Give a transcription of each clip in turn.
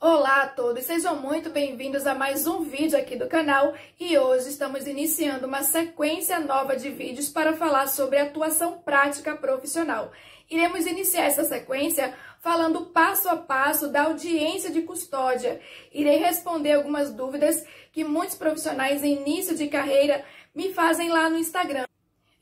Olá a todos, sejam muito bem-vindos a mais um vídeo aqui do canal e hoje estamos iniciando uma sequência nova de vídeos para falar sobre atuação prática profissional. Iremos iniciar essa sequência falando passo a passo da audiência de custódia. Irei responder algumas dúvidas que muitos profissionais em início de carreira me fazem lá no Instagram.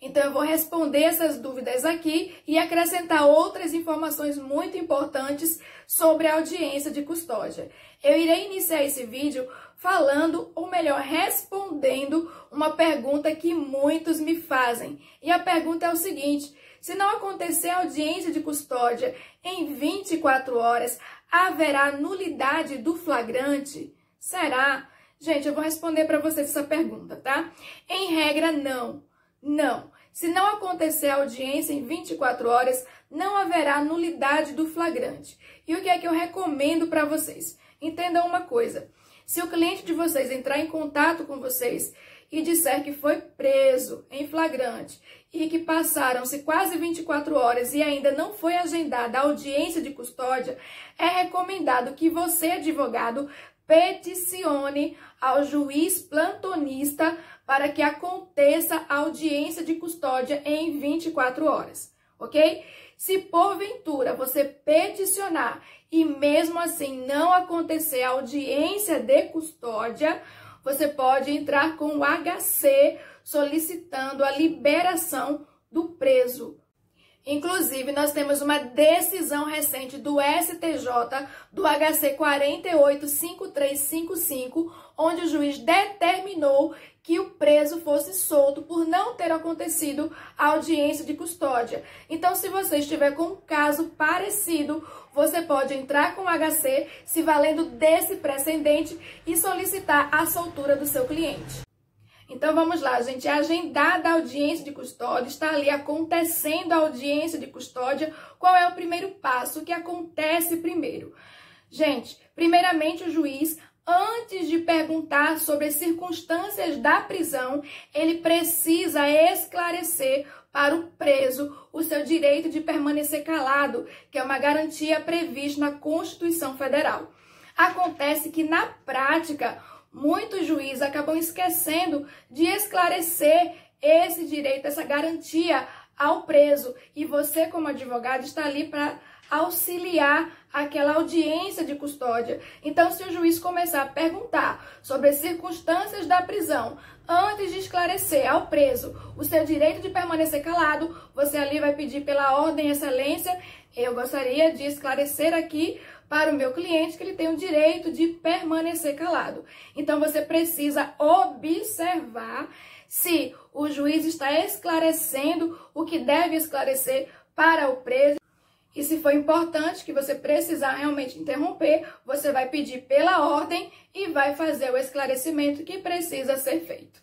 Então eu vou responder essas dúvidas aqui e acrescentar outras informações muito importantes sobre a audiência de custódia. Eu irei iniciar esse vídeo falando, ou melhor, respondendo uma pergunta que muitos me fazem. E a pergunta é o seguinte: se não acontecer a audiência de custódia em 24 horas, haverá nulidade do flagrante? Será? Gente, eu vou responder para vocês essa pergunta, tá? Em regra, não. Não. Se não acontecer a audiência em 24 horas, não haverá nulidade do flagrante. E o que é que eu recomendo para vocês? Entendam uma coisa. Se o cliente de vocês entrar em contato com vocês e disser que foi preso em flagrante e que passaram-se quase 24 horas e ainda não foi agendada a audiência de custódia, é recomendado que você, advogado, peticione ao juiz plantonista para que aconteça a audiência de custódia em 24 horas, ok? Se porventura você peticionar e mesmo assim não acontecer a audiência de custódia, você pode entrar com o HC solicitando a liberação do preso. Inclusive, nós temos uma decisão recente do STJ, do HC 485355, onde o juiz determinou que o preso fosse solto por não ter acontecido a audiência de custódia. Então, se você estiver com um caso parecido, você pode entrar com o HC, se valendo desse precedente, e solicitar a soltura do seu cliente. Então vamos lá, gente, agendada a audiência de custódia, está ali acontecendo a audiência de custódia. Qual é o primeiro passo? O que acontece primeiro? Gente, primeiramente o juiz, antes de perguntar sobre as circunstâncias da prisão, ele precisa esclarecer para o preso o seu direito de permanecer calado, que é uma garantia prevista na Constituição Federal. Acontece que na prática, muitos juízes acabam esquecendo de esclarecer esse direito, essa garantia ao preso. E você, como advogado, está ali para auxiliar aquela audiência de custódia. Então, se o juiz começar a perguntar sobre as circunstâncias da prisão, antes de esclarecer ao preso o seu direito de permanecer calado, você ali vai pedir pela ordem, excelência, eu gostaria de esclarecer aqui para o meu cliente que ele tem o direito de permanecer calado. Então, você precisa observar se o juiz está esclarecendo o que deve esclarecer para o preso. E se for importante que você precisar realmente interromper, você vai pedir pela ordem e vai fazer o esclarecimento que precisa ser feito.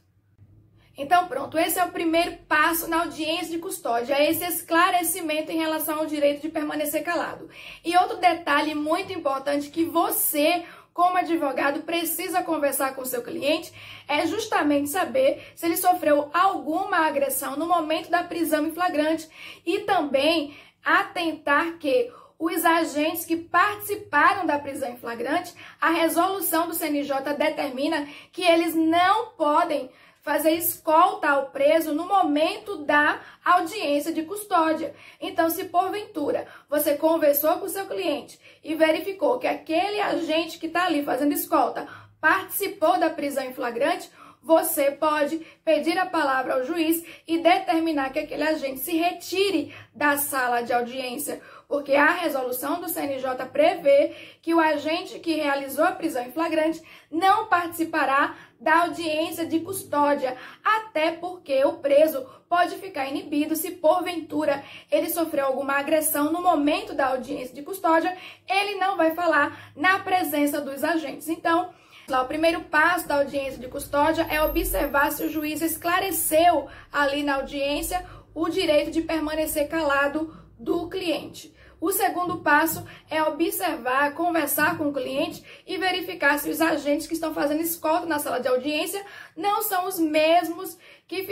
Então pronto, esse é o primeiro passo na audiência de custódia, é esse esclarecimento em relação ao direito de permanecer calado. E outro detalhe muito importante que você, como advogado, precisa conversar com o seu cliente é justamente saber se ele sofreu alguma agressão no momento da prisão em flagrante e também atentar que os agentes que participaram da prisão em flagrante, a resolução do CNJ determina que eles não podem fazer escolta ao preso no momento da audiência de custódia. Então, se porventura você conversou com o seu cliente e verificou que aquele agente que está ali fazendo escolta participou da prisão em flagrante, você pode pedir a palavra ao juiz e determinar que aquele agente se retire da sala de audiência, porque a resolução do CNJ prevê que o agente que realizou a prisão em flagrante não participará da audiência de custódia, até porque o preso pode ficar inibido se porventura ele sofreu alguma agressão no momento da audiência de custódia, ele não vai falar na presença dos agentes. Então, o primeiro passo da audiência de custódia é observar se o juiz esclareceu ali na audiência o direito de permanecer calado do cliente. O segundo passo é observar, conversar com o cliente e verificar se os agentes que estão fazendo escolta na sala de audiência não são os mesmos que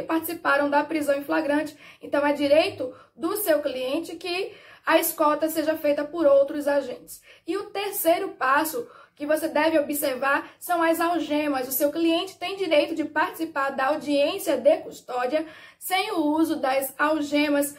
participaram da prisão em flagrante. Então, é direito do seu cliente que a escolta seja feita por outros agentes. E o terceiro passo que você deve observar são as algemas. O seu cliente tem direito de participar da audiência de custódia sem o uso das algemas.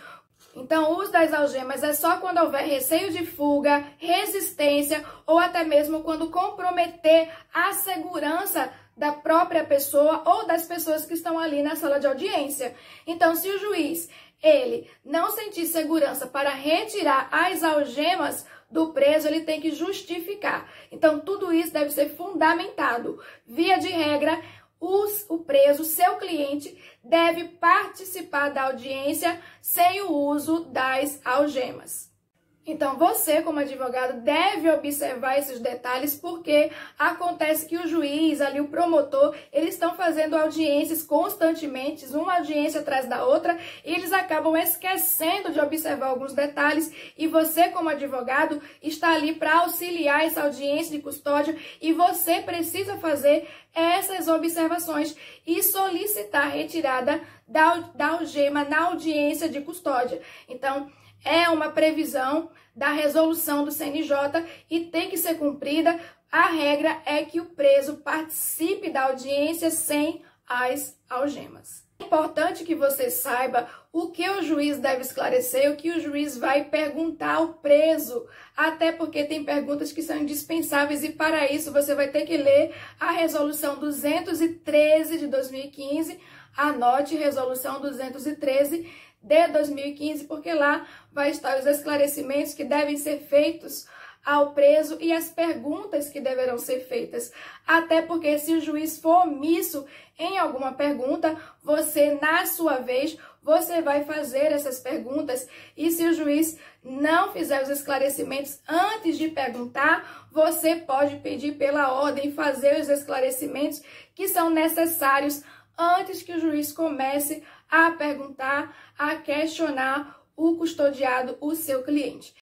Então, o uso das algemas é só quando houver receio de fuga, resistência ou até mesmo quando comprometer a segurança da própria pessoa ou das pessoas que estão ali na sala de audiência. Então, se o juiz ele não sentir segurança para retirar as algemas do preso, ele tem que justificar. Então, tudo isso deve ser fundamentado. Via de regra, o preso, seu cliente, deve participar da audiência sem o uso das algemas. Então, você, como advogado, deve observar esses detalhes, porque acontece que o juiz, ali, o promotor, eles estão fazendo audiências constantemente, uma audiência atrás da outra, e eles acabam esquecendo de observar alguns detalhes, e você, como advogado, está ali para auxiliar essa audiência de custódia, e você precisa fazer essas observações e solicitar a retirada da algema na audiência de custódia. Então, é uma previsão da resolução do CNJ e tem que ser cumprida. A regra é que o preso participe da audiência sem as algemas. É importante que você saiba o que o juiz deve esclarecer, o que o juiz vai perguntar ao preso, até porque tem perguntas que são indispensáveis e para isso você vai ter que ler a resolução 213 de 2015, anote resolução 213 de 2015, porque lá vai estar os esclarecimentos que devem ser feitos ao preso e as perguntas que deverão ser feitas. Até porque se o juiz for omisso em alguma pergunta, você, na sua vez, você vai fazer essas perguntas. E se o juiz não fizer os esclarecimentos antes de perguntar, você pode pedir pela ordem fazer os esclarecimentos que são necessários antes que o juiz comece a perguntar, a questionar o custodiado, o seu cliente.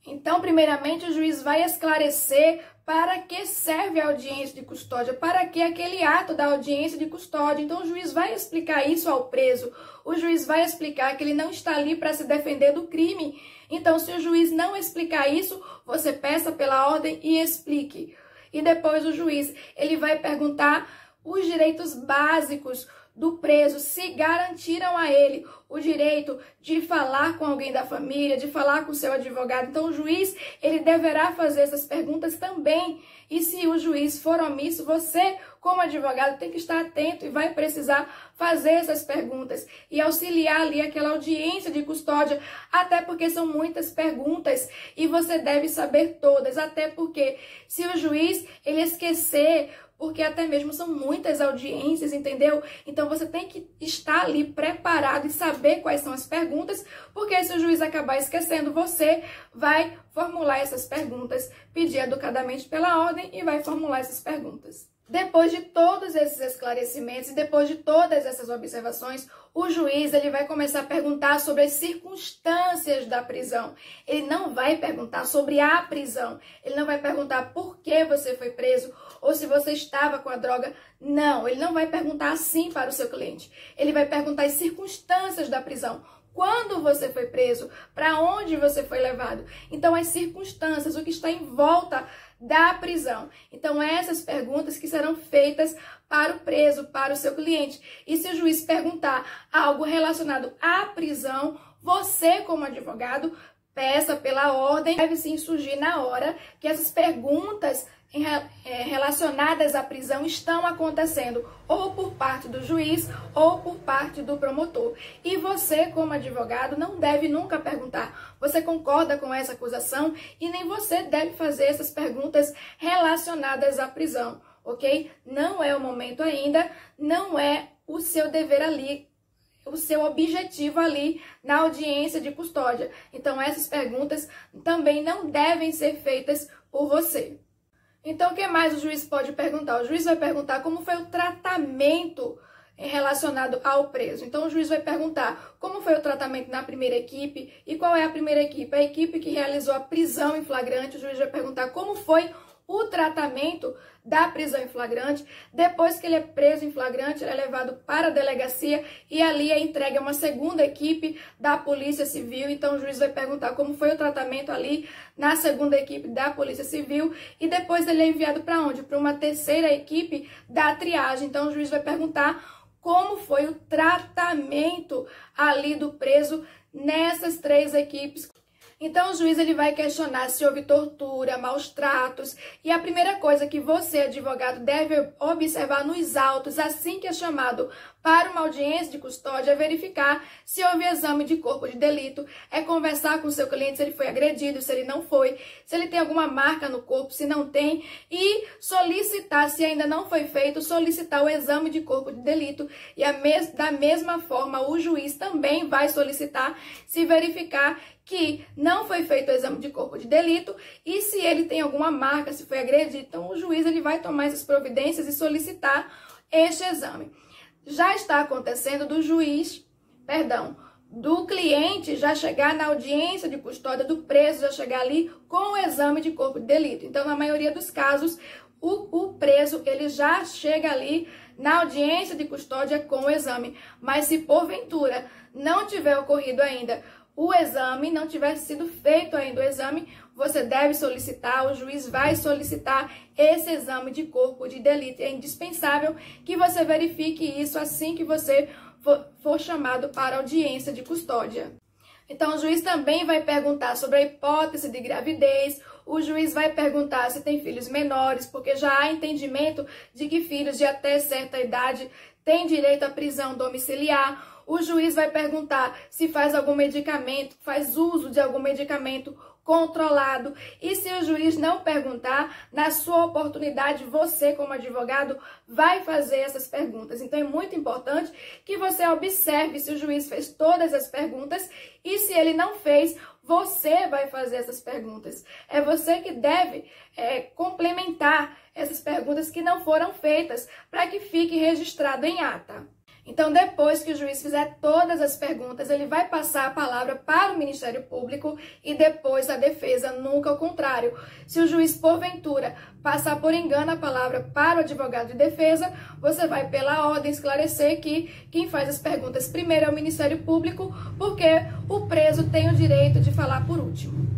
Então, primeiramente, o juiz vai esclarecer para que serve a audiência de custódia, para que aquele ato da audiência de custódia. Então, o juiz vai explicar isso ao preso, o juiz vai explicar que ele não está ali para se defender do crime. Então, se o juiz não explicar isso, você peça pela ordem e explique. E depois o juiz, ele vai perguntar os direitos básicos do preso, se garantiram a ele o direito de falar com alguém da família, de falar com o seu advogado. Então, o juiz, ele deverá fazer essas perguntas também. E se o juiz for omisso, você, como advogado, tem que estar atento e vai precisar fazer essas perguntas e auxiliar ali aquela audiência de custódia, até porque são muitas perguntas e você deve saber todas, até porque se o juiz, ele esquecer, porque até mesmo são muitas audiências, entendeu? Então, você tem que estar ali preparado e saber quais são as perguntas, porque se o juiz acabar esquecendo, você vai formular essas perguntas, pedir educadamente pela ordem e vai formular essas perguntas. Depois de todos esses esclarecimentos e depois de todas essas observações, o juiz ele vai começar a perguntar sobre as circunstâncias da prisão. Ele não vai perguntar sobre a prisão. Ele não vai perguntar por que você foi preso ou se você estava com a droga. Não, ele não vai perguntar assim para o seu cliente. Ele vai perguntar as circunstâncias da prisão. Quando você foi preso? Para onde você foi levado? Então, as circunstâncias, o que está em volta da prisão. Então, essas perguntas que serão feitas para o preso, para o seu cliente. E se o juiz perguntar algo relacionado à prisão, você, como advogado, peça pela ordem. Deve sim surgir na hora que essas perguntas relacionadas à prisão estão acontecendo ou por parte do juiz ou por parte do promotor. E você, como advogado, não deve nunca perguntar: você concorda com essa acusação? E nem você deve fazer essas perguntas relacionadas à prisão, ok? Não é o momento ainda, não é o seu dever ali, o seu objetivo ali na audiência de custódia. Então, essas perguntas também não devem ser feitas por você. Então, o que mais o juiz pode perguntar? O juiz vai perguntar como foi o tratamento relacionado ao preso. Então, o juiz vai perguntar como foi o tratamento na primeira equipe. E qual é a primeira equipe? A equipe que realizou a prisão em flagrante. O juiz vai perguntar como foi o tratamento da prisão em flagrante. Depois que ele é preso em flagrante, ele é levado para a delegacia e ali é entregue a uma segunda equipe da Polícia Civil. Então o juiz vai perguntar como foi o tratamento ali na segunda equipe da Polícia Civil e depois ele é enviado para onde? Para uma terceira equipe da triagem. Então o juiz vai perguntar como foi o tratamento ali do preso nessas três equipes. Então, o juiz ele vai questionar se houve tortura, maus tratos. E a primeira coisa que você, advogado, deve observar nos autos, assim que é chamado para uma audiência de custódia, é verificar se houve exame de corpo de delito, é conversar com o seu cliente se ele foi agredido, se ele não foi, se ele tem alguma marca no corpo, se não tem, e solicitar, se ainda não foi feito, solicitar o exame de corpo de delito. E da mesma forma, o juiz também vai solicitar se verificar que não foi feito o exame de corpo de delito e se ele tem alguma marca, se foi agredido. Então, o juiz ele vai tomar essas providências e solicitar este exame. Já está acontecendo do cliente já chegar na audiência de custódia do preso, já chegar ali com o exame de corpo de delito. Então, na maioria dos casos, o preso ele já chega ali na audiência de custódia com o exame. Mas se porventura não tiver ocorrido ainda o exame, não tiver sido feito ainda o exame, você deve solicitar, o juiz vai solicitar esse exame de corpo de delito. É indispensável que você verifique isso assim que você for chamado para audiência de custódia. Então, o juiz também vai perguntar sobre a hipótese de gravidez, o juiz vai perguntar se tem filhos menores, porque já há entendimento de que filhos de até certa idade têm direito à prisão domiciliar. O juiz vai perguntar se faz algum medicamento, faz uso de algum medicamento controlado. E se o juiz não perguntar, na sua oportunidade, você, como advogado, vai fazer essas perguntas. Então, é muito importante que você observe se o juiz fez todas as perguntas e se ele não fez, você vai fazer essas perguntas. É você que deve complementar essas perguntas que não foram feitas para que fique registrado em ata. Então, depois que o juiz fizer todas as perguntas, ele vai passar a palavra para o Ministério Público e depois a defesa, nunca o contrário. Se o juiz, porventura, passar por engano a palavra para o advogado de defesa, você vai, pela ordem, esclarecer que quem faz as perguntas primeiro é o Ministério Público, porque o preso tem o direito de falar por último.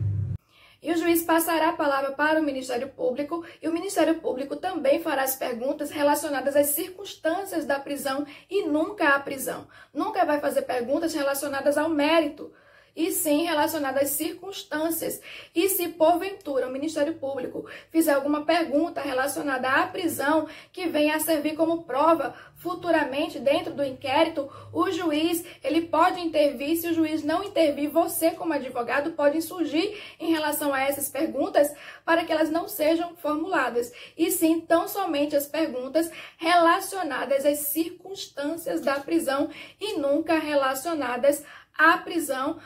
E o juiz passará a palavra para o Ministério Público e o Ministério Público também fará as perguntas relacionadas às circunstâncias da prisão e nunca à prisão. Nunca vai fazer perguntas relacionadas ao mérito, e sim relacionadas às circunstâncias. E se porventura o Ministério Público fizer alguma pergunta relacionada à prisão que venha a servir como prova futuramente dentro do inquérito, o juiz ele pode intervir. Se o juiz não intervir, você como advogado pode insurgir em relação a essas perguntas para que elas não sejam formuladas, e sim tão somente as perguntas relacionadas às circunstâncias da prisão e nunca relacionadas à prisão.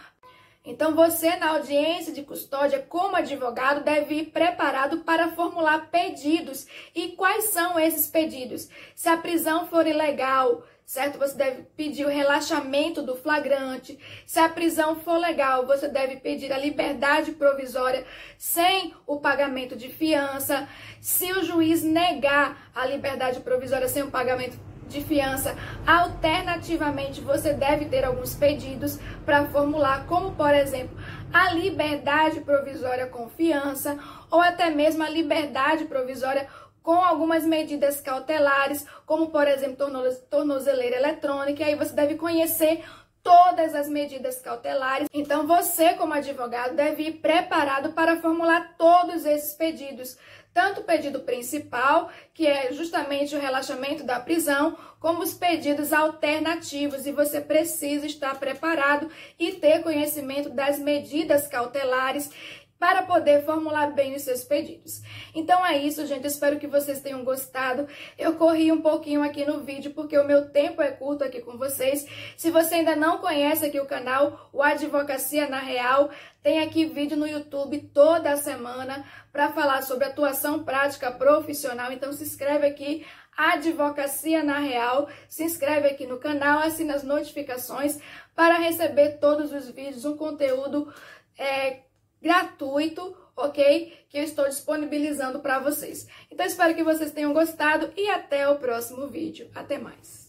Então, você, na audiência de custódia, como advogado, deve ir preparado para formular pedidos. E quais são esses pedidos? Se a prisão for ilegal, certo? Você deve pedir o relaxamento do flagrante. Se a prisão for legal, você deve pedir a liberdade provisória sem o pagamento de fiança. Se o juiz negar a liberdade provisória sem o pagamento de fiança, alternativamente você deve ter alguns pedidos para formular, como por exemplo, a liberdade provisória com fiança, ou até mesmo a liberdade provisória com algumas medidas cautelares, como por exemplo, tornozeleira eletrônica. E aí você deve conhecer todas as medidas cautelares. Então você, como advogado, deve ir preparado para formular todos esses pedidos, tanto o pedido principal, que é justamente o relaxamento da prisão, como os pedidos alternativos, e você precisa estar preparado e ter conhecimento das medidas cautelares para poder formular bem os seus pedidos. Então é isso, gente. Eu espero que vocês tenham gostado. Eu corri um pouquinho aqui no vídeo, porque o meu tempo é curto aqui com vocês. Se você ainda não conhece aqui o canal, o Advocacia na Real, tem aqui vídeo no YouTube toda semana para falar sobre atuação prática profissional. Então se inscreve aqui, Advocacia na Real, se inscreve aqui no canal, assina as notificações para receber todos os vídeos, um conteúdo gratuito, ok? Que eu estou disponibilizando para vocês. Então, espero que vocês tenham gostado e até o próximo vídeo. Até mais!